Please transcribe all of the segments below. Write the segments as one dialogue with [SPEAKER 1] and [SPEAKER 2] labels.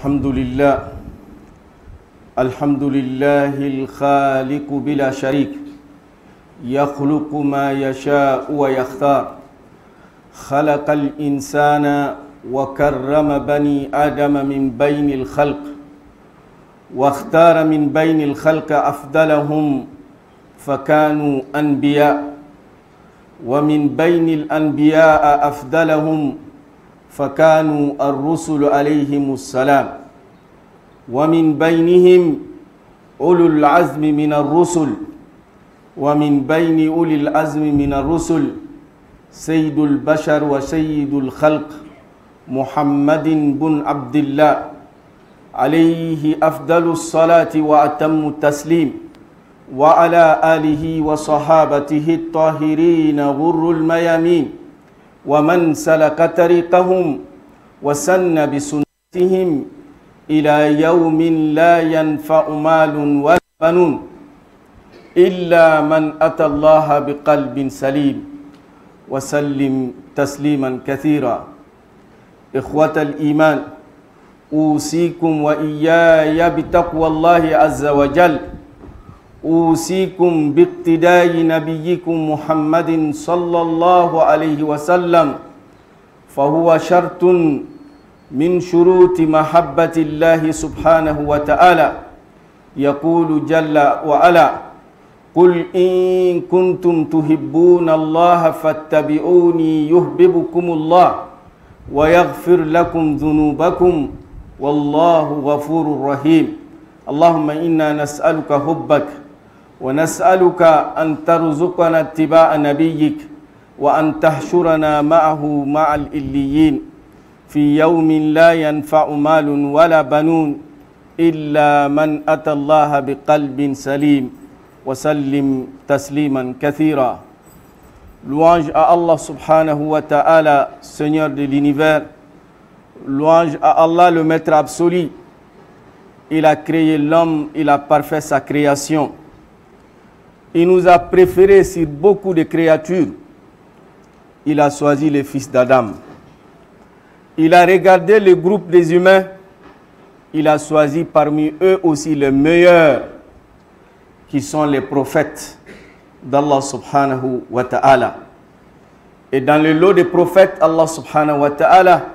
[SPEAKER 1] الحمد لله الخالق بلا شريك يخلق ما يشاء ويختار خلق الإنسان وكرم بني آدم من بين الخلق واختار من بين الخلق أفضلهم فكانوا أنبياء ومن بين الأنبياء أفضلهم فكانوا الرسل عليهم السلام ومن بينهم أولو العزم من الرسل ومن بين أولي العزم من الرسل سيد البشر وسيد الخلق محمد بن عبد الله عليه أفضل الصلاة وأتم التسليم وعلى آله وصحابته الطاهرين غر الميامين ومن سلك طريقهم وسن بسنتهم إلى يوم لا ينفع مال ولا بنون إلا من أتى الله بقلب سليم وسلم تسليما كثيرا. إخوة الإيمان، أوصيكم وإياي بتقوى الله عز وجل، أوصيكم باقتداء نبيكم محمد صلى الله عليه وسلم، فهو شرط من شروط محبة الله سبحانه وتعالى. يقول جل وعلا: قل إن كنتم تحبون الله فاتبعوني يحببكم الله ويغفر لكم ذنوبكم والله غفور رحيم. اللهم إنا نسألك حبك ونسألك أن ترزقنا اتباع نبيك وأن تحشرنا معه مع الإليين في يوم لا ينفع مال ولا بنون إلا من أتى الله بقلب سليم وسلم تسليما كثيرا. Louange à Allah subhanahu wa ta'ala, Seigneur de l'univers. Louange à Allah, le maître absolu. Il a créé l'homme, il a parfait sa création. Il nous a préférés sur beaucoup de créatures. Il a choisi les fils d'Adam. Il a regardé le groupe des humains. Il a choisi parmi eux aussi les meilleurs, qui sont les prophètes d'Allah subhanahu wa ta'ala. Et dans le lot des prophètes, Allah subhanahu wa ta'ala,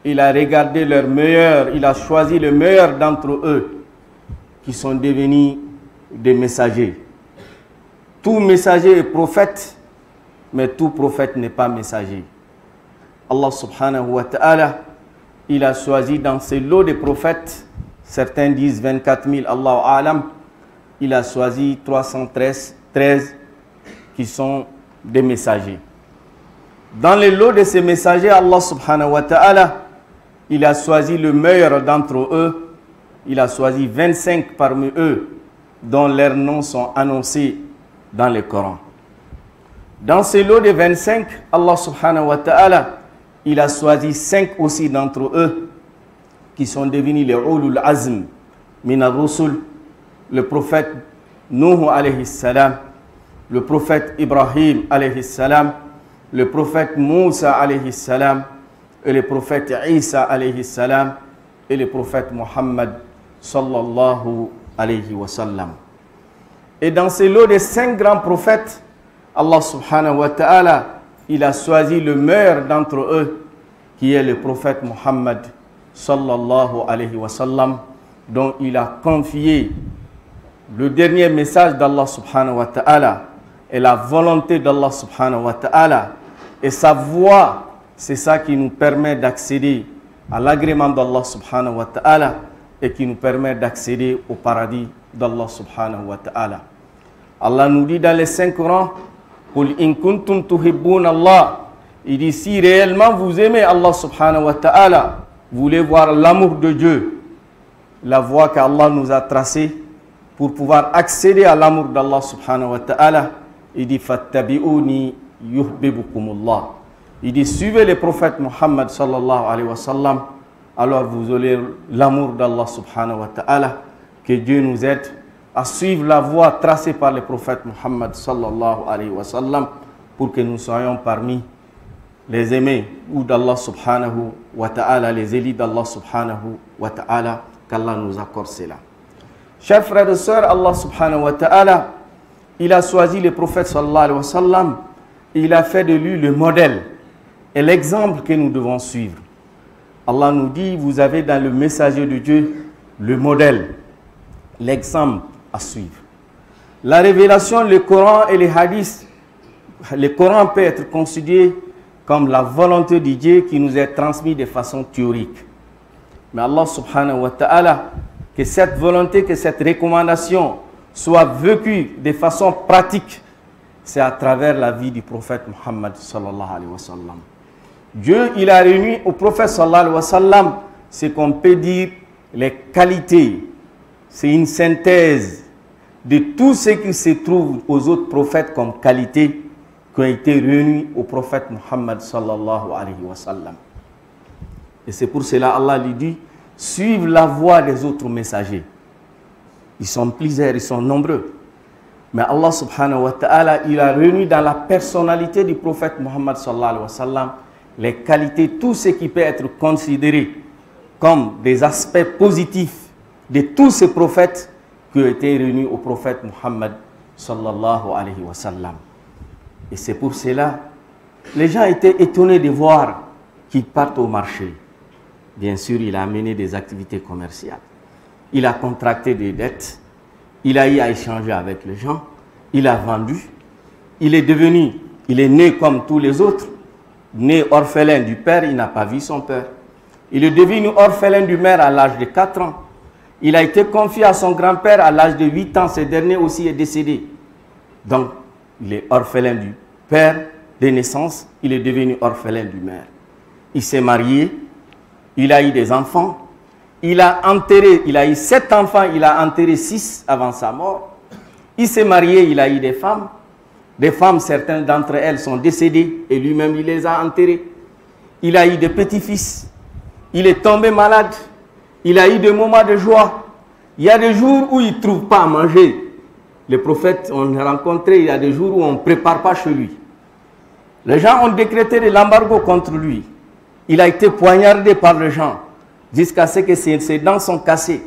[SPEAKER 1] il a regardé leurs meilleurs, il a choisi les meilleurs d'entre eux, qui sont devenus des messagers. Tout messager est prophète, mais tout prophète n'est pas messager. Allah subhanahu wa ta'ala, il a choisi dans ce lot de prophètes, certains disent 24 000, Allahu a'lam, il a choisi 13 qui sont des messagers. Dans le lot de ces messagers, Allah subhanahu wa ta'ala, il a choisi le meilleur d'entre eux. Il a choisi 25 parmi eux dont leurs noms sont annoncés dans le Coran. Dans ce lot de 25, Allah subhanahu wa ta'ala, il a choisi 5 aussi d'entre eux qui sont devenus les ulul azm min ar-rusul, le prophète Nuh alayhi salam, le prophète Ibrahim alayhi salam, le prophète Moussa alayhi salam, et le prophète Isa alayhi salam, et le prophète Muhammad sallallahu alayhi wa sallam. Et dans ce lot de 5 grands prophètes, Allah subhanahu wa ta'ala, il a choisi le meilleur d'entre eux, qui est le prophète Muhammad sallallahu alayhi wa sallam, dont il a confié le dernier message d'Allah subhanahu wa ta'ala et la volonté d'Allah subhanahu wa ta'ala. Et sa voix, c'est ça qui nous permet d'accéder à l'agrément d'Allah subhanahu wa ta'ala et qui nous permet d'accéder au paradis d'Allah subhanahu wa ta'ala. Allah nous dit dans les 5 Corans, Qul in kuntum tuhibbun Allah. Il dit, si réellement vous aimez Allah subhanahu wa ta'ala, vous voulez voir l'amour de Dieu, la voie qu'Allah nous a tracée pour pouvoir accéder à l'amour d'Allah subhanahu wa ta'ala, il dit, fattabi'uni yuhibbukumullah. Il dit, suivez le prophète Muhammad sallallahu alayhi wa sallam, alors vous aurez l'amour d'Allah subhanahu wa ta'ala. Que Dieu nous aide à suivre la voie tracée par le prophète Muhammad sallallahu alayhi wa sallam pour que nous soyons parmi les aimés ou d'Allah subhanahu wa ta'ala, les élites d'Allah subhanahu wa ta'ala, qu'Allah nous accorde cela. Chers frères et sœurs, Allah subhanahu wa ta'ala, il a choisi le prophète sallallahu alayhi wa sallam et il a fait de lui le modèle et l'exemple que nous devons suivre. Allah nous dit, vous avez dans le messager de Dieu le modèle, l'exemple à suivre. La révélation, le Coran et les hadiths, le Coran peut être considéré comme la volonté de Dieu qui nous est transmise de façon théorique. Mais Allah subhanahu wa ta'ala, que cette volonté, que cette recommandation soit vécue de façon pratique, c'est à travers la vie du prophète Muhammad sallallahu alayhi wa sallam. Dieu, il a réuni au prophète sallallahu alayhi wa sallam ce qu'on peut dire les qualités. C'est une synthèse de tout ce qui se trouve aux autres prophètes comme qualité qui ont été réunis au prophète Muhammad sallallahu alayhi wa sallam. Et c'est pour cela Allah lui dit, suivez la voie des autres messagers. Ils sont plusieurs, ils sont nombreux. Mais Allah subhanahu wa ta'ala, il a réuni dans la personnalité du prophète Muhammad sallallahu alayhi wa sallam les qualités, tout ce qui peut être considéré comme des aspects positifs de tous ces prophètes qui ont été réunis au prophète Muhammad sallallahu alayhi wa sallam. Et c'est pour cela, les gens étaient étonnés de voir qu'ils partent au marché. Bien sûr, il a mené des activités commerciales. Il a contracté des dettes. Il a eu à échanger avec les gens. Il a vendu. Il est né comme tous les autres. Né orphelin du père, il n'a pas vu son père. Il est devenu orphelin du mère à l'âge de 4 ans. Il a été confié à son grand-père à l'âge de 8 ans. Ce dernier aussi est décédé. Donc, il est orphelin du père de naissance. Il est devenu orphelin du mère. Il s'est marié. Il a eu des enfants. Il a eu 7 enfants. Il a enterré 6 avant sa mort. Il s'est marié. Il a eu des femmes. Des femmes, certaines d'entre elles sont décédées. Et lui-même, il les a enterrées. Il a eu des petits-fils. Il est tombé malade. Il a eu des moments de joie. Il y a des jours où il ne trouve pas à manger. Les prophètes, on a rencontré, il y a des jours où on ne prépare pas chez lui. Les gens ont décrété de l'embargo contre lui. Il a été poignardé par les gens jusqu'à ce que ses dents sont cassées.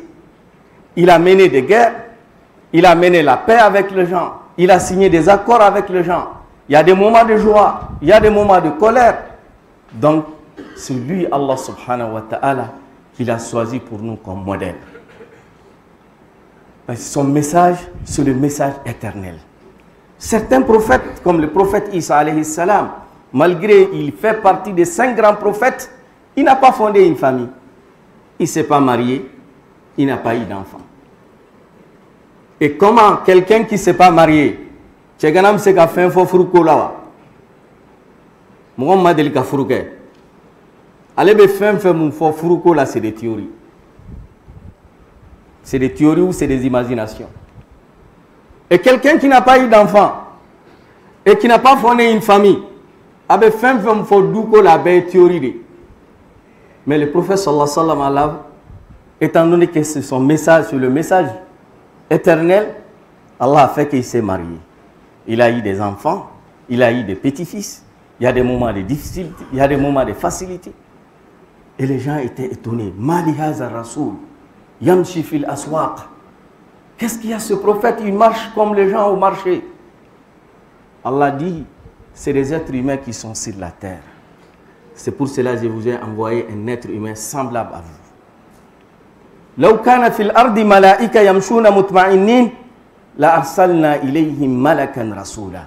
[SPEAKER 1] Il a mené des guerres. Il a mené la paix avec les gens. Il a signé des accords avec les gens. Il y a des moments de joie. Il y a des moments de colère. Donc, c'est lui, Allah subhanahu wa ta'ala, qu'il a choisi pour nous comme modèle. Son message, c'est le message éternel. Certains prophètes, comme le prophète Isa alayhi salam, malgré qu'il fait partie des 5 grands prophètes, il n'a pas fondé une famille. Il ne s'est pas marié, il n'a pas eu d'enfant. Et comment quelqu'un qui ne s'est pas marié, Tcheganam se ka fait un faux fruko là. Moi, je suis un fruko. Allez, mais faire mon faux fruko là, c'est des théories. C'est des théories ou c'est des imaginations. Et quelqu'un qui n'a pas eu d'enfant et qui n'a pas fondé une famille, avec fin faux douko là, ben théorie. Mais le prophète sallallahu alayhi wa sallam, étant donné que c'est son message, c'est le message éternel, Allah a fait qu'il s'est marié. Il a eu des enfants, il a eu des petits-fils. Il y a des moments de difficulté, il y a des moments de facilité. Et les gens étaient étonnés. Mali haza rasoul, yamshi fil aswaq. Qu'est-ce qu'il y a ce prophète? Il marche comme les gens au marché. Allah dit, c'est des êtres humains qui sont sur la terre. C'est pour cela que je vous ai envoyé un être humain semblable à vous. لو كان في الأرض ملائكة يمشون مطمئنين لأرسلنا إليهم ملكا رسولا.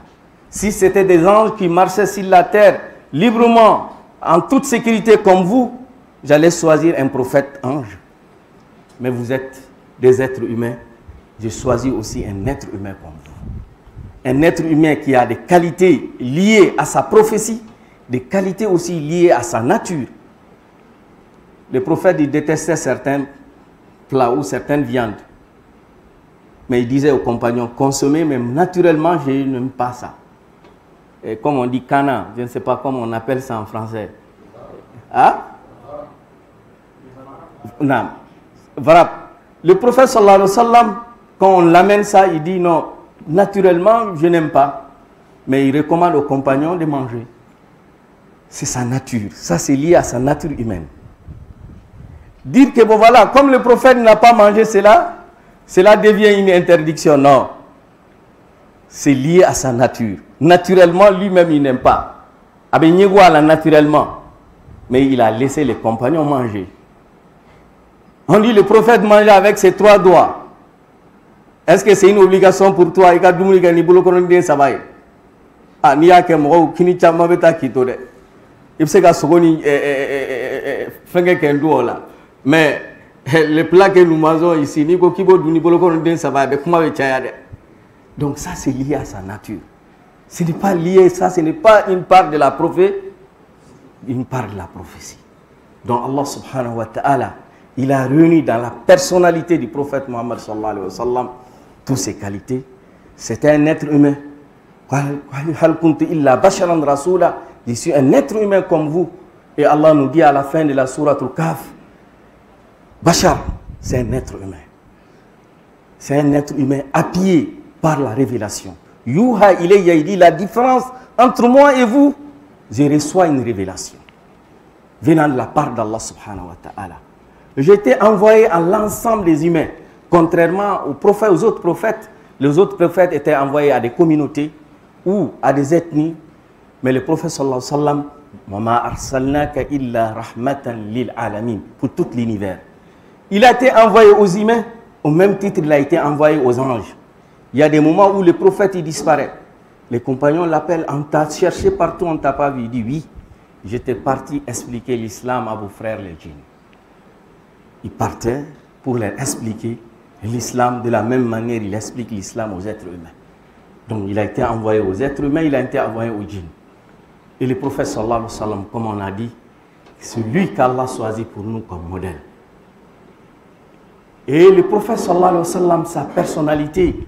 [SPEAKER 1] Si c'était des anges qui marchaient sur la terre librement, en toute sécurité comme vous, j'allais choisir un prophète ange. Mais vous êtes des êtres humains, j'ai choisi aussi un être humain comme vous. Un être humain qui a des qualités liées à sa prophétie, des qualités aussi liées à sa nature. Le prophète, il détestait certains plats ou certaines viandes. Mais il disait aux compagnons, consommez, même naturellement, je n'aime pas ça. Et comme on dit cana, je ne sais pas comment on appelle ça en français. Hein? Non. Voilà. Le prophète sallallahu alayhi wa sallam, quand on l'amène ça, il dit non, naturellement, je n'aime pas. Mais il recommande aux compagnons de manger. c'est sa nature. Ça, c'est lié à sa nature humaine. Dire que, bon voilà, comme le prophète n'a pas mangé cela, cela devient une interdiction. Non. C'est lié à sa nature. Naturellement, lui-même, il n'aime pas. Naturellement. Mais il a laissé les compagnons manger. On dit le prophète mangeait avec ses 3 doigts. Est-ce que c'est une obligation pour toi? Il mais les plats que nous mangeons ici, donc ça c'est lié à sa nature. Ce n'est pas lié, ça ce n'est pas une part de la prophétie, une part de la prophétie. Donc Allah subhanahu wa ta'ala, il a réuni dans la personnalité du prophète Muhammad sallallahu alayhi wa sallam toutes ses qualités. C'était un être humain. Je suis un être humain comme vous. Et Allah nous dit à la fin de la sourate Al-Kahf, Bachar, c'est un être humain. C'est un être humain appuyé par la révélation. Yuha ilayya, il dit la différence entre moi et vous, je reçois une révélation venant de la part d'Allah subhanahu wa ta'ala. J'ai été envoyé à l'ensemble des humains. Contrairement aux prophètes, aux autres prophètes, les autres prophètes étaient envoyés à des communautés ou à des ethnies. Mais le prophète sallallahu alayhi wa sallam, Mama arsalnaka illa rahmatan lil alamin, pour tout l'univers. Il a été envoyé aux humains, au même titre il a été envoyé aux anges. Il y a des moments où le prophète il disparaît. Les compagnons l'appellent, on t'a cherché partout, on ne t'a pas vu. Il dit oui, j'étais parti expliquer l'islam à vos frères les djinns. Il partait pour leur expliquer l'islam de la même manière il explique l'islam aux êtres humains. Donc il a été envoyé aux êtres humains, il a été envoyé aux djinns. Et le prophète sallallahu alayhi wa sallam, comme on a dit, c'est lui qu'Allah choisit pour nous comme modèle. Et le prophète sallallahu alayhi wa sallam, sa personnalité,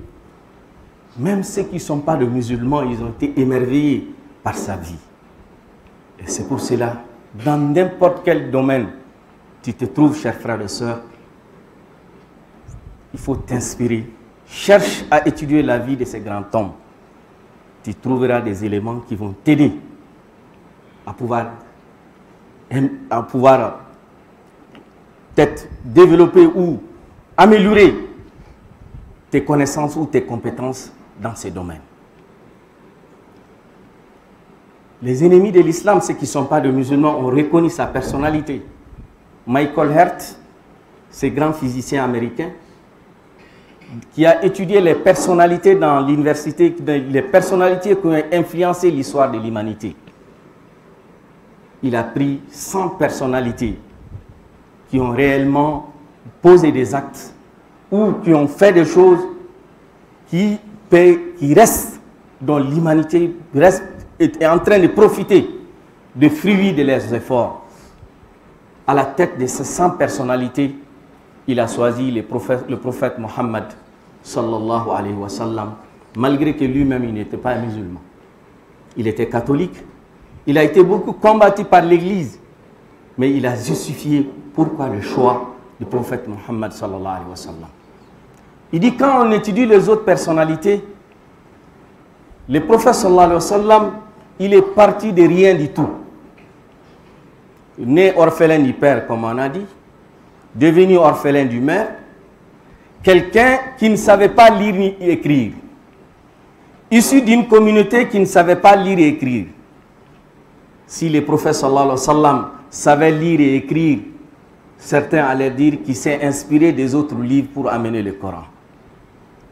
[SPEAKER 1] même ceux qui ne sont pas de musulmans, ils ont été émerveillés par sa vie. Et c'est pour cela, dans n'importe quel domaine tu te trouves, chers frères et sœurs, il faut t'inspirer. Cherche à étudier la vie de ces grands hommes. Tu trouveras des éléments qui vont t'aider à pouvoir peut-être développer ou améliorer tes connaissances ou tes compétences dans ces domaines. Les ennemis de l'islam, ceux qui ne sont pas de musulmans, ont reconnu sa personnalité. Michael Hertz, ce grand physicien américain, qui a étudié les personnalités dans l'université, les personnalités qui ont influencé l'histoire de l'humanité. Il a pris 100 personnalités qui ont réellement posé des actes ou qui ont fait des choses qui restent dans l'humanité, est en train de profiter des fruits de leurs efforts. À la tête de ces 100 personnalités, il a choisi le prophète Mohammed sallallahu alayhi wa sallam, malgré que lui-même il n'était pas musulman. Il était catholique. Il a été beaucoup combattu par l'Église, mais il a justifié pourquoi le choix du prophète Mohammed sallallahu alayhi wa sallam. Il dit quand on étudie les autres personnalités, le prophète sallallahu alayhi wa sallam, il est parti de rien du tout. Né orphelin du père, comme on a dit, devenu orphelin du mère, quelqu'un qui ne savait pas lire ni écrire, issu d'une communauté qui ne savait pas lire et écrire. Si le prophète sallallahu alayhi wa sallam savait lire et écrire, certains allaient dire qu'il s'est inspiré des autres livres pour amener le Coran.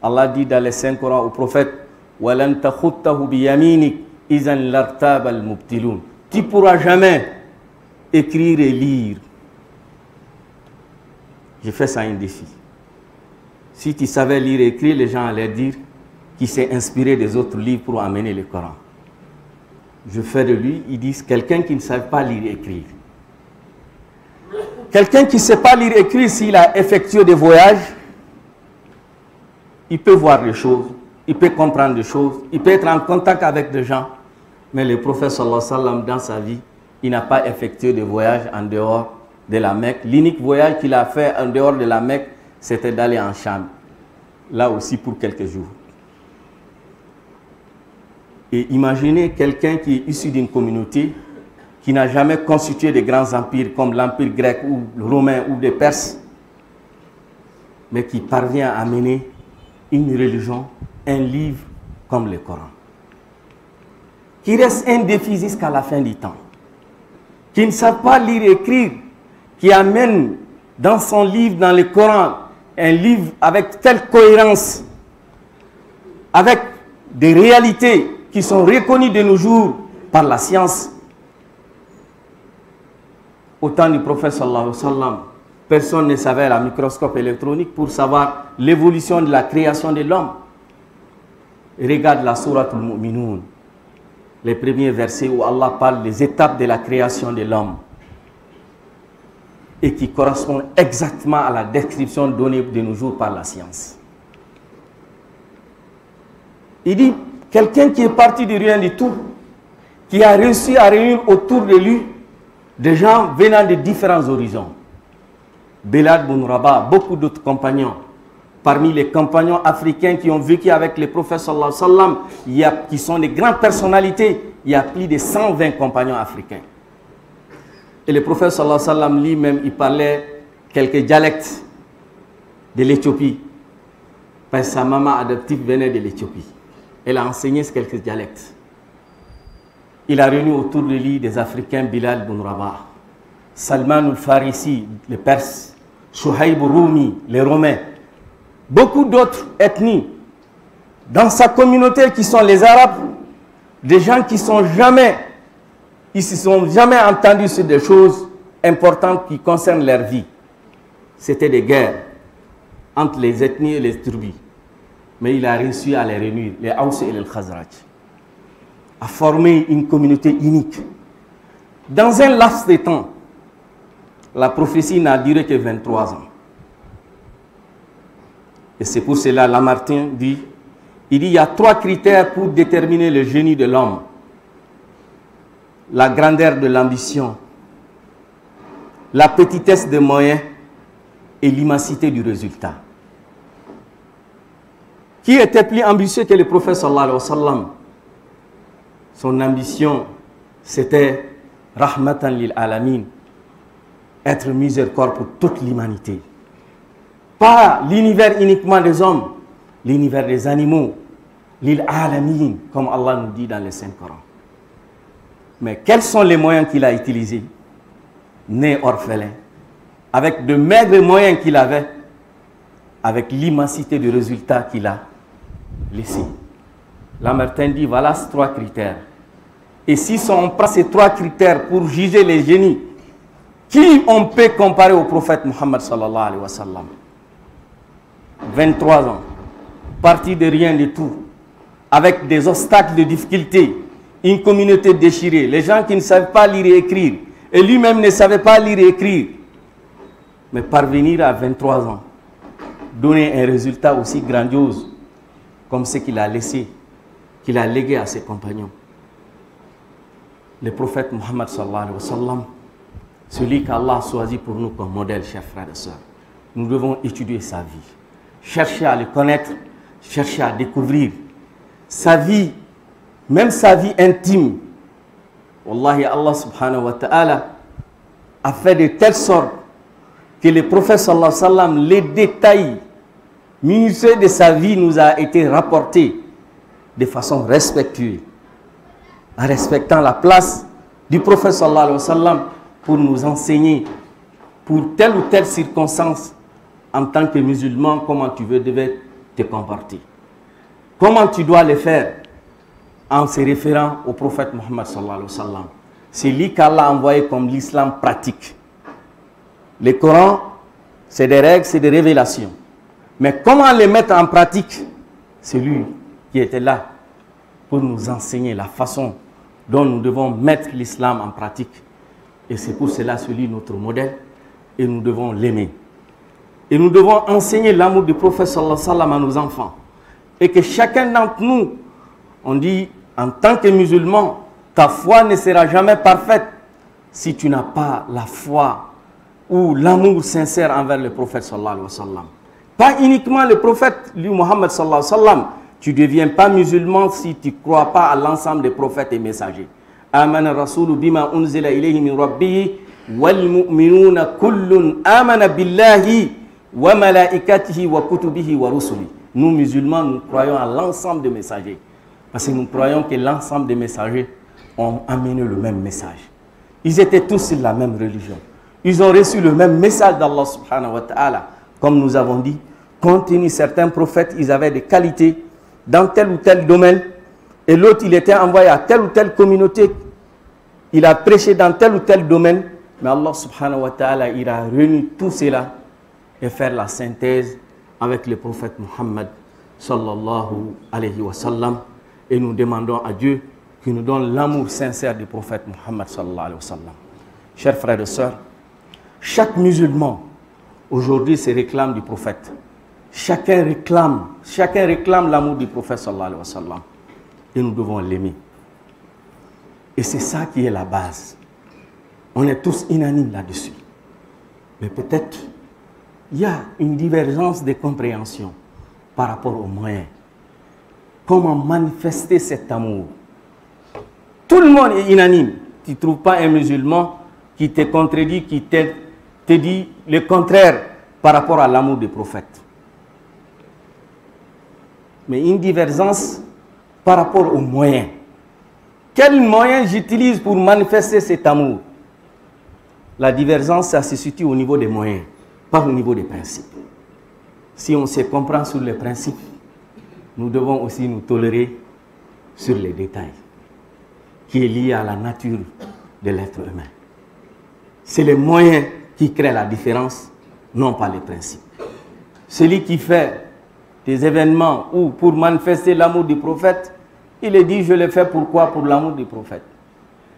[SPEAKER 1] Allah dit dans les Saint Coran au prophète, وَلَن تَخُطَّهُ بِيَمِينِكَ إِذًا لَارْتَابَ الْمُبْتِلُونَ. Tu ne pourras jamais écrire et lire. J'ai fait ça un défi. Si tu savais lire et écrire, les gens allaient dire qu'il s'est inspiré des autres livres pour amener le Coran. Je fais de lui, ils disent quelqu'un qui ne savait pas lire et écrire. Quelqu'un qui ne sait pas lire et écrire, s'il a effectué des voyages, il peut voir des choses, il peut comprendre des choses, il peut être en contact avec des gens. Mais le prophète sallallahu alayhi wa sallam, dans sa vie, il n'a pas effectué de voyage en dehors de la Mecque. L'unique voyage qu'il a fait en dehors de la Mecque, c'était d'aller en Cham. Là aussi pour quelques jours. Et imaginez quelqu'un qui est issu d'une communauté qui n'a jamais constitué de grands empires comme l'empire grec ou le romain ou des Perses, mais qui parvient à amener une religion, un livre comme le Coran, qui reste un défi jusqu'à la fin du temps, qui ne savent pas lire et écrire, qui amène dans son livre, dans le Coran, un livre avec telle cohérence, avec des réalités qui sont reconnues de nos jours par la science. Au temps du prophète sallallahu alayhi wa sallam, personne ne savait la microscope électronique pour savoir l'évolution de la création de l'homme. Regarde la sourate Al-Mu'minun, les premiers versets où Allah parle des étapes de la création de l'homme et qui correspondent exactement à la description donnée de nos jours par la science. Il dit, quelqu'un qui est parti de rien du tout, qui a réussi à réunir autour de lui des gens venant de différents horizons. Bilal ibn Rabah, beaucoup d'autres compagnons. Parmi les compagnons africains qui ont vécu avec le prophète sallallahu alayhi wa sallam, qui sont des grandes personnalités, il y a plus de 120 compagnons africains. Et le prophète sallallahu alayhi wa sallam lui-même, il parlait quelques dialectes de l'Éthiopie. Parce que sa maman adoptive venait de l'Éthiopie. Elle a enseigné quelques dialectes. Il a réuni autour de lui des Africains, Bilal ibn Rabah, Salman al-Farisi, les Perses, Shuhaib al-Rumi, les Romains, beaucoup d'autres ethnies. Dans sa communauté qui sont les Arabes, des gens qui ils se sont jamais entendus sur des choses importantes qui concernent leur vie. C'était des guerres entre les ethnies et les tribus. Mais il a réussi à les réunir, les Haus et les Khazraj, à former une communauté unique. Dans un laps de temps, la prophétie n'a duré que 23 ans. Et c'est pour cela, Lamartine dit, il y a 3 critères pour déterminer le génie de l'homme. La grandeur de l'ambition, la petitesse des moyens et l'immensité du résultat. Qui était plus ambitieux que le prophète sallallahu alayhi wa sallam? Son ambition, c'était rahmatan lil alamin, être miséricorde pour toute l'humanité. Pas l'univers uniquement des hommes, l'univers des animaux, lil alamin, comme Allah nous dit dans le Saint-Coran. Mais quels sont les moyens qu'il a utilisés? Né orphelin, avec de maigres moyens qu'il avait, avec l'immensité du résultat qu'il a laissé. Lamartine dit, voilà ces 3 critères. Et si on prend ces 3 critères pour juger les génies, qui on peut comparer au prophète Muhammad sallallahu alayhi wa sallam? 23 ans, parti de rien du tout, avec des obstacles de difficultés, une communauté déchirée, les gens qui ne savent pas lire et écrire, et lui-même ne savait pas lire et écrire. Mais parvenir à 23 ans, donner un résultat aussi grandiose comme ce qu'il a laissé, qu'il a légué à ses compagnons. Le prophète Muhammad sallallahu alayhi wa sallam, celui qu'Allah a choisi pour nous comme modèle, chers frères et sœurs. Nous devons étudier sa vie, chercher à le connaître, chercher à découvrir sa vie, même sa vie intime. Wallahi, Allah subhanahu wa ta'ala a fait de telle sorte que le prophète sallallahu alayhi wa sallam, les détails minutieux de sa vie nous a été rapportés de façon respectueuse, en respectant la place du prophète sallallahu alayhi wa sallam pour nous enseigner, pour telle ou telle circonstance, en tant que musulman, comment tu devais te comporter. Comment tu dois le faire en se référant au prophète Muhammad sallallahu alayhi wa sallam. C'est lui qu'Allah a envoyé comme l'islam pratique. Le Coran, c'est des règles, c'est des révélations. Mais comment les mettre en pratique? C'est lui qui était là pour nous enseigner la façon dont nous devons mettre l'islam en pratique. Et c'est pour cela celui notre modèle et nous devons l'aimer. Et nous devons enseigner l'amour du prophète sallallahu alayhi wa sallam à nos enfants. Et que chacun d'entre nous, on dit, en tant que musulman, ta foi ne sera jamais parfaite si tu n'as pas la foi ou l'amour sincère envers le prophète sallallahu alayhi wa sallam. Pas uniquement le prophète, lui, Muhammad sallallahu alayhi wa sallam. Tu ne deviens pas musulman si tu ne crois pas à l'ensemble des prophètes et messagers. Amana rasulu bima unzila ilayhi min rabbihi wal mu'minuna kullun amana billahi wa malaikatihi wa kutubihi wa rusuli. Nous musulmans, nous croyons à l'ensemble des messagers. Parce que nous croyons que l'ensemble des messagers ont amené le même message. Ils étaient tous sur la même religion. Ils ont reçu le même message d'Allah subhanahu wa ta'ala. Comme nous avons dit, compte tenu certains prophètes, ils avaient des qualités dans tel ou tel domaine. Et l'autre, il était envoyé à telle ou telle communauté. Il a prêché dans tel ou tel domaine. Mais Allah subhanahu wa ta'ala, il a réuni tout cela et faire la synthèse avec le prophète Muhammad sallallahu alayhi wa sallam. Et nous demandons à Dieu qui nous donne l'amour sincère du prophète Muhammad sallallahu alayhi wa sallam. Chers frères et sœurs, chaque musulman aujourd'hui se réclame du prophète. Chacun réclame l'amour du prophète sallallahu alayhi wa sallam. Et nous devons l'aimer. Et c'est ça qui est la base. On est tous unanimes là-dessus. Mais peut-être, il y a une divergence de compréhension par rapport aux moyens. Comment manifester cet amour? Tout le monde est unanime. Tu ne trouves pas un musulman qui te contredit, qui te dit le contraire par rapport à l'amour du prophète. Mais une divergence par rapport aux moyens. Quels moyens j'utilise pour manifester cet amour? La divergence, ça se situe au niveau des moyens, pas au niveau des principes. Si on se comprend sur les principes, nous devons aussi nous tolérer sur les détails, qui est lié à la nature de l'être humain. C'est les moyens qui créent la différence, non pas les principes. Celui qui fait des événements ou pour manifester l'amour du prophète, il est dit, je le fais pourquoi? Pour l'amour du prophète.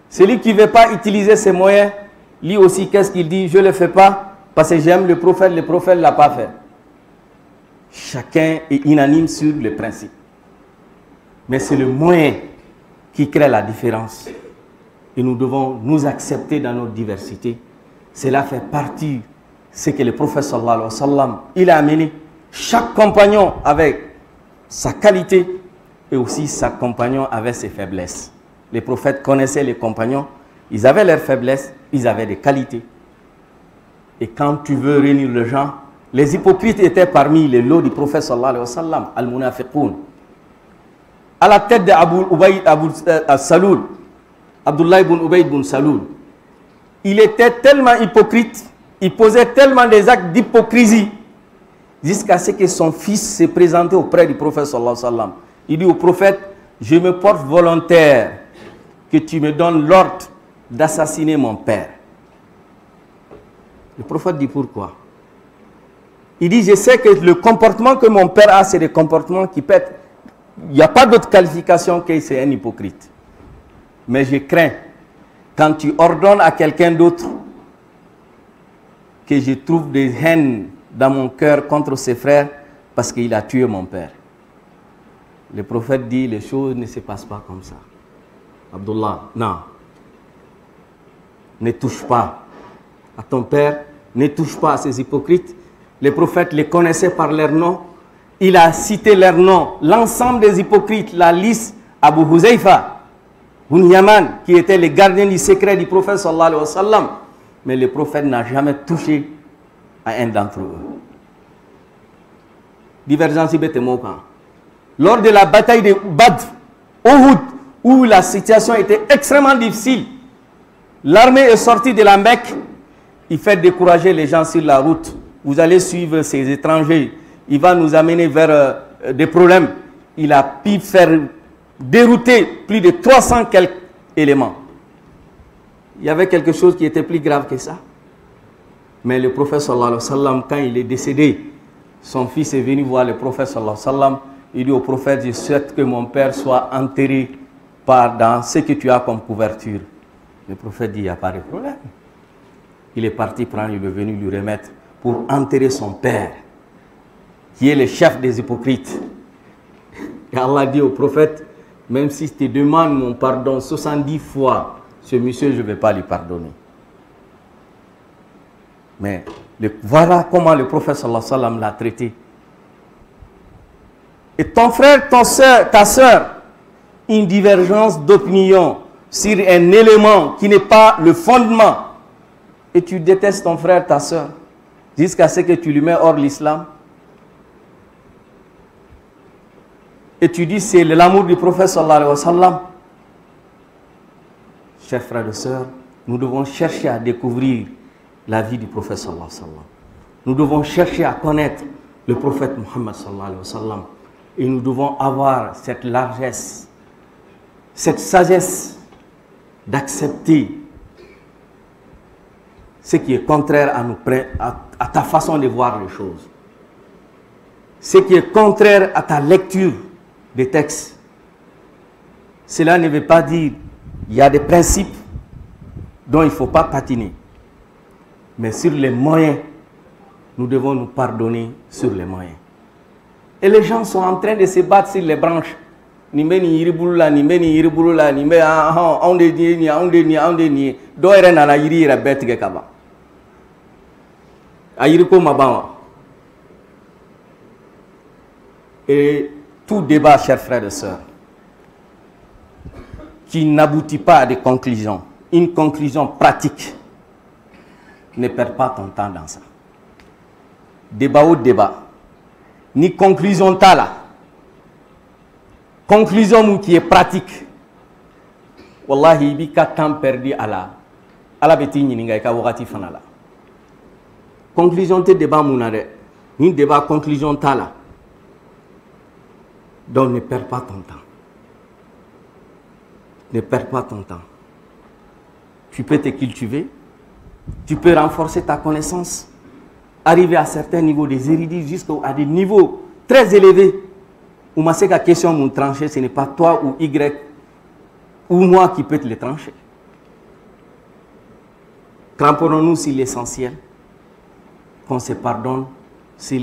[SPEAKER 1] Celui qui ne veut pas utiliser ces moyens, lui aussi, qu'est-ce qu'il dit? Je ne le fais pas parce que j'aime le prophète ne l'a pas fait. Chacun est unanime sur le principe. Mais c'est le moyen qui crée la différence. Et nous devons nous accepter dans notre diversité. Cela fait partie de ce que le prophète sallallahu alayhi wa sallam, il a amené chaque compagnon avec sa qualité et aussi sa compagnon avec ses faiblesses. Les prophètes connaissaient les compagnons, ils avaient leurs faiblesses, ils avaient des qualités. Et quand tu veux réunir les gens, les hypocrites étaient parmi les lots du prophète sallallahu alayhi wa sallam, al-munafiqoun. À la tête de Abdullah ibn Ubay ibn Saloul, il était tellement hypocrite, il posait tellement des actes d'hypocrisie, jusqu'à ce que son fils s'est présenté auprès du prophète sallallahu alayhi wa sallam. Il dit au prophète, je me porte volontaire que tu me donnes l'ordre d'assassiner mon père. Le prophète dit pourquoi? Il dit, je sais que le comportement que mon père a, c'est des comportements qui pètent. Il n'y a pas d'autre qualification que c'est un hypocrite. Mais je crains, quand tu ordonnes à quelqu'un d'autre que je trouve des haines dans mon cœur contre ses frères parce qu'il a tué mon père. Le prophète dit, les choses ne se passent pas comme ça. Abdullah, non. Ne touche pas à ton père, ne touche pas à ces hypocrites. Les prophètes les connaissaient par leur nom. Il a cité leur nom. L'ensemble des hypocrites, la liste, Abu Huzaifa, Ibn Yaman, qui était le gardien du secret du prophète sallallahu alayhi wa sallam. Mais le prophète n'a jamais touché à un d'entre eux. Divergence ibétémokan. Lors de la bataille de Badr, Uhud, où la situation était extrêmement difficile, l'armée est sortie de la Mecque, il fait décourager les gens sur la route. Vous allez suivre ces étrangers, il va nous amener vers des problèmes. Il a pu faire dérouter plus de 300 quelques éléments. Il y avait quelque chose qui était plus grave que ça. Mais le prophète sallallahu alayhi wa sallam, quand il est décédé, son fils est venu voir le prophète sallallahu alayhi wa sallam. Il dit au prophète, je souhaite que mon père soit enterré dans ce que tu as comme couverture. Le prophète dit, il n'y a pas de problème. Il est parti prendre, il est venu lui remettre pour enterrer son père, qui est le chef des hypocrites. Et Allah dit au prophète, même si tu demandes mon pardon 70 fois, ce monsieur, je ne vais pas lui pardonner. Mais voilà comment le prophète sallallahu alayhi wa sallam l'a traité. Et ton frère, ta soeur, une divergence d'opinion sur un élément qui n'est pas le fondement, et tu détestes ton frère, ta soeur, jusqu'à ce que tu lui mets hors l'islam, et tu dis c'est l'amour du prophète sallallahu alayhi wa sallam. Chers frères et sœurs, nous devons chercher à découvrir la vie du prophète sallallahu alayhi wa sallam. Nous devons chercher à connaître le prophète Muhammad sallallahu alayhi wa sallam. Et nous devons avoir cette largesse, cette sagesse d'accepter ce qui est contraire à ta façon de voir les choses. Ce qui est contraire à ta lecture des textes. Cela ne veut pas dire qu'il y a des principes dont il ne faut pas patiner. Mais sur les moyens, nous devons nous pardonner sur les moyens. Et les gens sont en train de se battre sur les branches. Ni ni iribulula, ni ni iribulula, ni on de ni do ere na yiri ira betge kaba. Ayiriko mabawa. Et tout débat, chers frères et sœurs, qui n'aboutit pas à des conclusions, une conclusion pratique, ne perds pas ton temps dans ça. Débat ou débat, ni conclusion tala, conclusion qui est pratique. Wallahi, il y a temps perdu à la bêtise, il y a wakati fanala. Conclusion te débat mounade, ni débat conclusion tala. Donc ne perds pas ton temps. Ne perds pas ton temps. Tu peux te cultiver, tu peux renforcer ta connaissance, arriver à certains niveaux des érudits jusqu'à des niveaux très élevés. Où ma seule question mon trancher, ce n'est pas toi ou Y ou moi qui peux te les trancher. Cramponnons-nous sur l'essentiel, qu'on se pardonne sur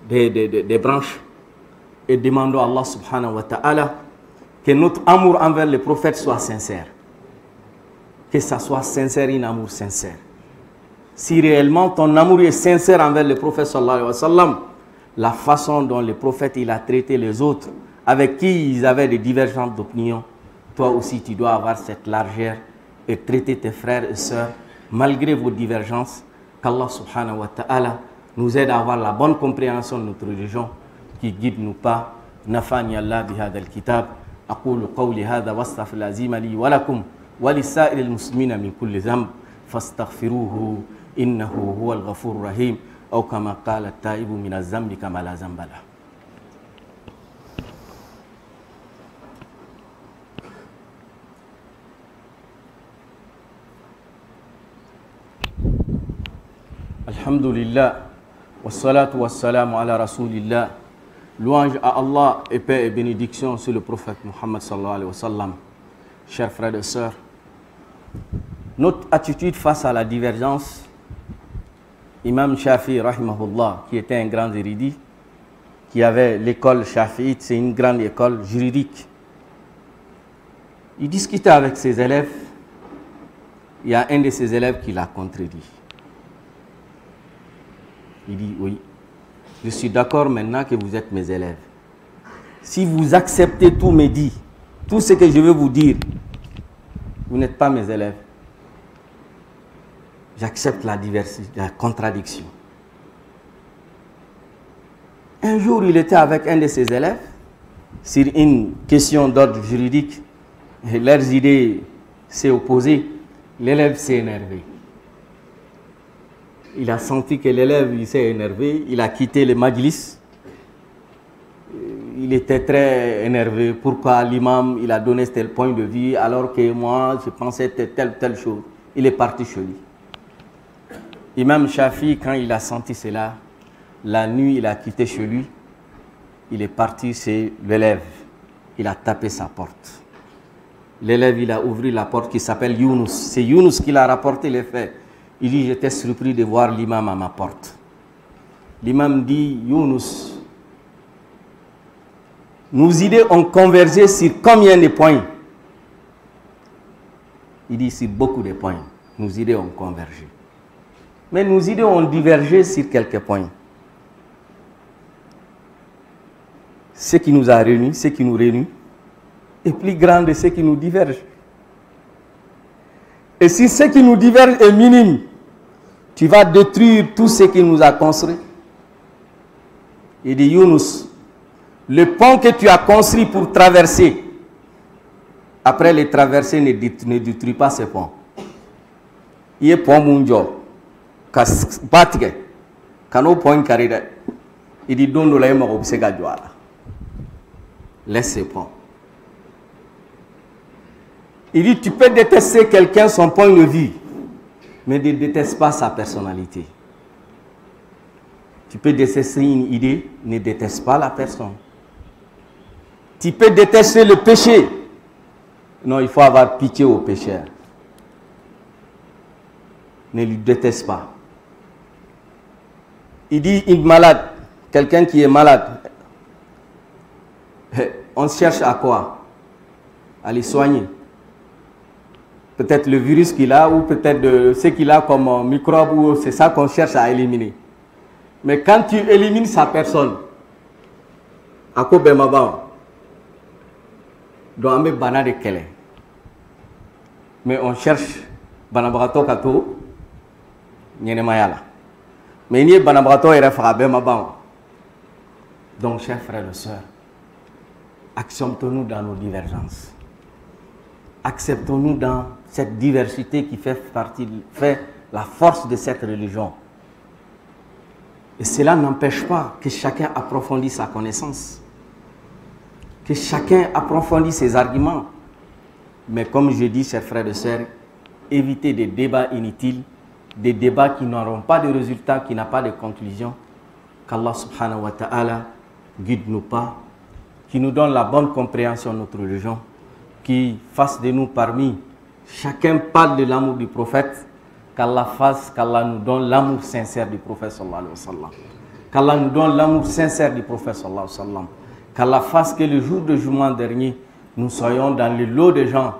[SPEAKER 1] des branches et demandons à Allah subhanahu wa ta'ala que notre amour envers les prophètes soit sincère. Que ça soit sincère, un amour sincère. Si réellement ton amour est sincère envers le prophète sallallahu alayhi wa sallam, la façon dont le prophète il a traité les autres, avec qui ils avaient des divergences d'opinion, toi aussi tu dois avoir cette largeur et traiter tes frères et sœurs malgré vos divergences. Qu'Allah subhanahu wa ta'ala nous aide à avoir la bonne compréhension de notre religion qui guide nous pas. Nafani Allah bihada al-kitab. أقول قولي هذا واستغفر العظيم لي ولكم ولسائر المسلمين من كل ذنب فاستغفروه إنه هو الغفور الرحيم أو كما قال التائب من الذنب كما لا ذنب له. الحمد لله والصلاة والسلام على رسول الله. Louange à Allah et paix et bénédiction sur le prophète Muhammad sallallahu alayhi wa sallam. Chers frères et sœurs, notre attitude face à la divergence, Imam Shafi'i rahimahullah, qui était un grand érudit, qui avait l'école Shafi'ite, c'est une grande école juridique. Il discutait avec ses élèves. Il y a un de ses élèves qui l'a contredit. Il dit oui. Je suis d'accord maintenant que vous êtes mes élèves. Si vous acceptez tout me dit, tout ce que je veux vous dire, vous n'êtes pas mes élèves. J'accepte la diversité, la contradiction. Un jour, il était avec un de ses élèves sur une question d'ordre juridique. Et leurs idées s'est opposées. L'élève s'est énervé. Il a senti que l'élève s'est énervé, il a quitté le majlis. Il était très énervé. Pourquoi l'imam il a donné tel point de vue alors que moi je pensais telle chose. Il est parti chez lui. Imam Shafi, quand il a senti cela, la nuit il a quitté chez lui. Il est parti chez l'élève. Il a tapé sa porte. L'élève il a ouvert la porte qui s'appelle Younous. C'est Younous qui l'a rapporté les faits. Il dit, j'étais surpris de voir l'imam à ma porte. L'imam dit, Younous, nos idées ont convergé sur combien de points? Il dit, sur beaucoup de points. Nos idées ont convergé. Mais nos idées ont divergé sur quelques points. Ce qui nous a réunis, ce qui nous réunit, est plus grand de ce qui nous diverge. Et si ce qui nous diverge est minime, tu vas détruire tout ce qui nous a construit. Il dit, Younous, le pont que tu as construit pour traverser, après les traverser, ne détruis pas ce pont. Il est pont munjo, batke, kano pont carré. Il dit, donne la yema obsega joala. Laisse ce pont. Il dit, tu peux détester quelqu'un, son point de vue, mais ne déteste pas sa personnalité. Tu peux détester une idée, ne déteste pas la personne. Tu peux détester le péché. Non, il faut avoir pitié au pécheur. Ne lui déteste pas. Il dit, une malade, quelqu'un qui est malade, on cherche à quoi? À les soigner. Peut-être le virus qu'il a ou peut-être ce qu'il a comme microbe, ou c'est ça qu'on cherche à éliminer. Mais quand tu élimines sa personne, à quoi ben mabam, donc on met bana de kele. Mais on cherche banabrato kato, nyene mayala. Mais il y a banabrato et refra ben mabam. Donc chers frères et sœurs, acceptons-nous dans nos divergences. Acceptons-nous dans cette diversité qui fait la force de cette religion. Et cela n'empêche pas que chacun approfondisse sa connaissance, que chacun approfondisse ses arguments. Mais comme je dis, chers frères et sœurs, évitez des débats inutiles, des débats qui n'auront pas de résultats, qui n'ont pas de conclusion. Qu'Allah subhanahu wa ta'ala guide nos pas, qui nous donne la bonne compréhension de notre religion, qui fasse de nous parmi, chacun parle de l'amour du prophète, qu'Allah nous donne l'amour sincère du prophète sallallahu alayhi wa sallam. Qu'Allah nous donne l'amour sincère du prophète sallallahu alayhi wa sallam. Qu'Allah fasse que le jour de jugement dernier, nous soyons dans le lot de gens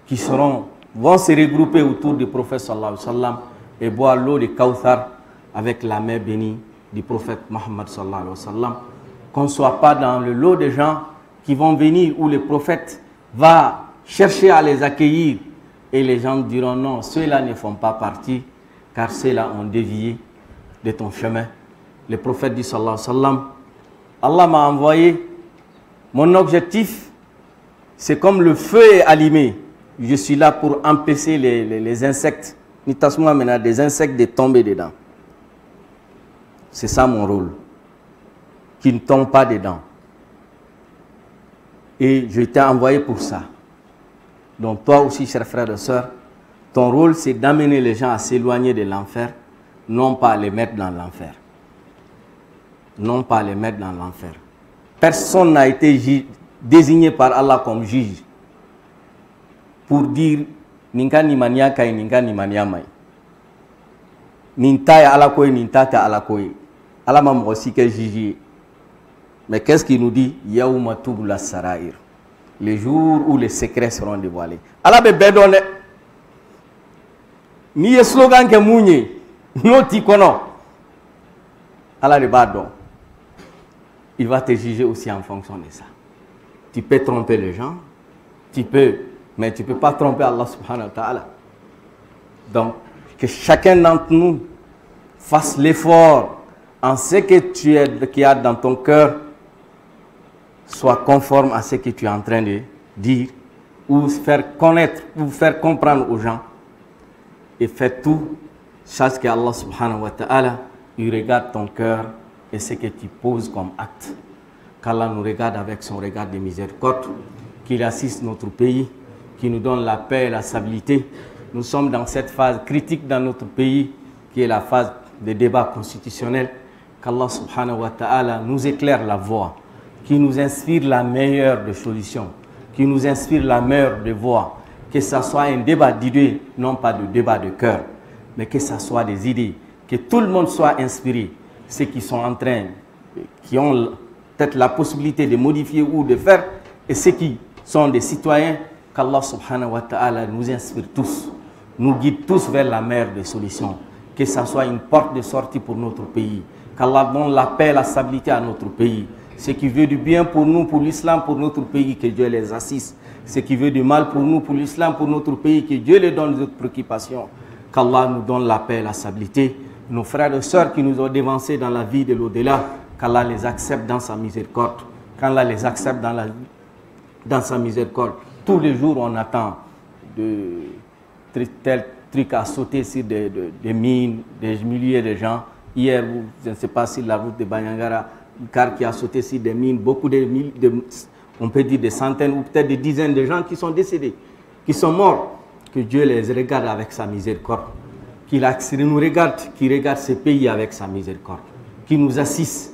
[SPEAKER 1] qui vont se regrouper autour du prophète sallallahu alayhi wa sallam et boire l'eau de Kawthar avec la main bénie du prophète Muhammad sallallahu alayhi wa sallam. Qu'on ne soit pas dans le lot de gens qui vont venir où le prophète va chercher à les accueillir et les gens diront non, ceux-là ne font pas partie car ceux-là ont dévié de ton chemin. Le prophète dit sallallahu alayhi wa sallam, Allah m'a envoyé, mon objectif c'est comme le feu est allumé, je suis là pour empêcher les insectes, nitasmoua maintenant des insectes de tomber dedans. C'est ça mon rôle, qui ne tombent pas dedans. Et je t'ai envoyé pour ça. Donc toi aussi, chers frères et sœurs, ton rôle c'est d'amener les gens à s'éloigner de l'enfer, non pas à les mettre dans l'enfer. Non pas à les mettre dans l'enfer. Personne n'a été désigné par Allah comme juge pour dire ninka ni mania kai ninka ni mania mai. Ninta ya ala koy ninta ta ala koy. Allah m'a aussi que juge. Mais qu'est-ce qu'il nous dit? Yaouma tubla sarair. Les jours où les secrets seront dévoilés. Allah be bedone. Ni ye slogan ke mounye. No ti kono. Allah le badon. Il va te juger aussi en fonction de ça. Tu peux tromper les gens. Mais tu ne peux pas tromper Allah subhanahu wa ta'ala. Donc, que chacun d'entre nous fasse l'effort en ce que qu'il y a dans ton cœur soit conforme à ce que tu es en train de dire ou faire connaître ou faire comprendre aux gens et fais tout, sache que Allah subhanahu wa ta'ala il regarde ton cœur et ce que tu poses comme acte, qu'Allah nous regarde avec son regard de miséricorde, qu'il assiste notre pays, qu'il nous donne la paix et la stabilité. Nous sommes dans cette phase critique dans notre pays qui est la phase des débats constitutionnels, qu'Allah subhanahu wa ta'ala nous éclaire la voie, qui nous inspire la meilleure des solutions, qui nous inspire la meilleure des voies, que ce soit un débat d'idées, non pas de débat de cœur, mais que ce soit des idées, que tout le monde soit inspiré, ceux qui sont en train, qui ont peut-être la possibilité de modifier ou de faire, et ceux qui sont des citoyens, qu'Allah subhanahu wa ta'ala nous inspire tous, nous guide tous vers la meilleure des solutions, que ce soit une porte de sortie pour notre pays, qu'Allah donne la paix et la stabilité à notre pays. Ce qui veut du bien pour nous, pour l'islam, pour notre pays, que Dieu les assiste. ce qui veut du mal pour nous, pour l'islam, pour notre pays, que Dieu les donne d'autres préoccupations, qu'Allah nous donne la paix et la stabilité. Nos frères et sœurs qui nous ont dévancés dans la vie de l'au-delà, qu'Allah les accepte dans sa miséricorde, qu'Allah les accepte dans sa miséricorde. Tous les jours, on attend tel truc à sauter sur des mines, des milliers de gens. Hier, je ne sais pas si la route de Banyangara, un car qui a sauté sur des mines, beaucoup on peut dire des centaines ou peut-être des dizaines de gens qui sont décédés, qui sont morts. Que Dieu les regarde avec sa miséricorde, qu'il nous regarde, qu'il regarde ces pays avec sa miséricorde, qu'il nous assiste.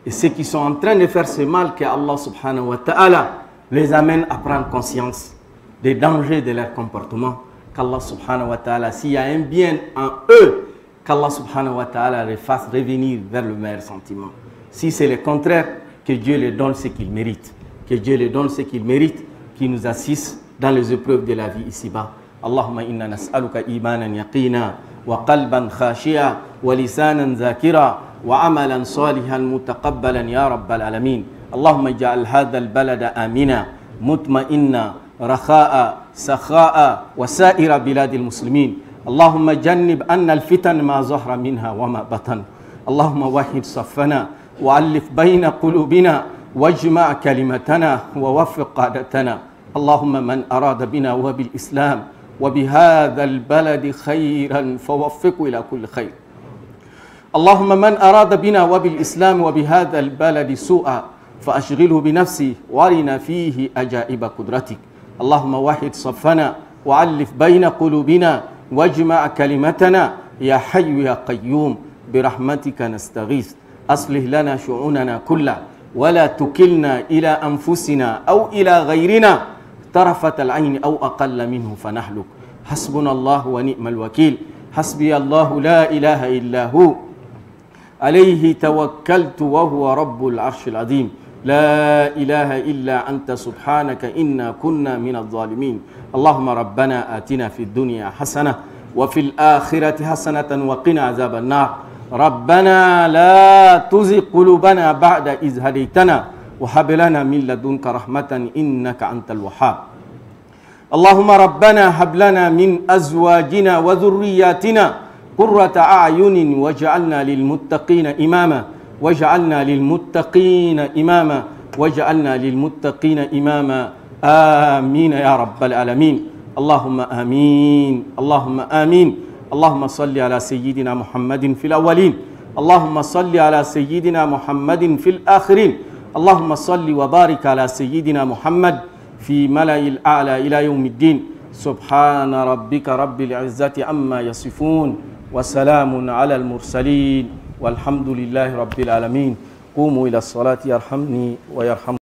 [SPEAKER 1] Et ceux qui sont en train de faire ce mal, que Allah subhanahu wa ta'ala les amène à prendre conscience des dangers de leur comportement, qu'Allah subhanahu wa ta'ala, s'il y a un bien en eux, qu'Allah subhanahu wa ta'ala les fasse revenir vers le meilleur sentiment. Si c'est le contraire, que Dieu les donne ce qu'ils méritent, que Dieu les donne ce qu'ils méritent, qui nous assiste dans les épreuves de la vie ici-bas. اللهم إنا نسألك إيمانا يقينا وقلبا خاشعا ولسانا ذاكرا وعملا صالحا متقبلا يا رب العالمين. اللهم اجعل هذا البلد آمنا مطمئنا رخاء سخاء وسائر بلاد المسلمين. اللهم جنب أن الفتن ما ظهر منها وما بطن. اللهم وحد صفنا وألف بين قلوبنا واجمع كلمتنا ووفق قادتنا. اللهم من أراد بنا وبالإسلام وبهذا البلد خيرا فوفقه إلى كل خير. اللهم من أراد بنا وبالإسلام وبهذا البلد سوءا فأشغله بنفسي وارنا فيه أجائب قدرتك. اللهم وحد صفنا وألف بين قلوبنا واجمع كلمتنا يا حي يا قيوم برحمتك نستغيث. أصلح لنا شؤوننا كلها ولا تكلنا إلى أنفسنا أو إلى غيرنا طرفة العين أو أقل منه فنحلك. حسبنا الله ونعم الوكيل. حسبي الله لا إله إلا هو عليه توكلت وهو رب العرش العظيم. لا إله إلا أنت سبحانك إنا كنا من الظالمين. اللهم ربنا آتنا في الدنيا حسنة وفي الآخرة حسنة وقنا عذاب النار. ربنا لا تزغ قلوبنا بعد إذ هديتنا وهب لنا من لدنك رحمة إنك أنت الوهاب. اللهم ربنا هب لنا من أزواجنا وذرياتنا قرة أعين واجعلنا للمتقين إماما واجعلنا للمتقين إماما واجعلنا للمتقين إماما. آمين يا رب العالمين. اللهم آمين اللهم آمين. اللهم صل على سيدنا محمد في الأولين. اللهم صل على سيدنا محمد في الآخرين. اللهم صل وبارك على سيدنا محمد في ملأ الأعلى إلى يوم الدين. سبحان ربك رب العزة عما يصفون وسلام على المرسلين والحمد لله رب العالمين. قوموا إلى الصلاة يرحمني ويرحمكم.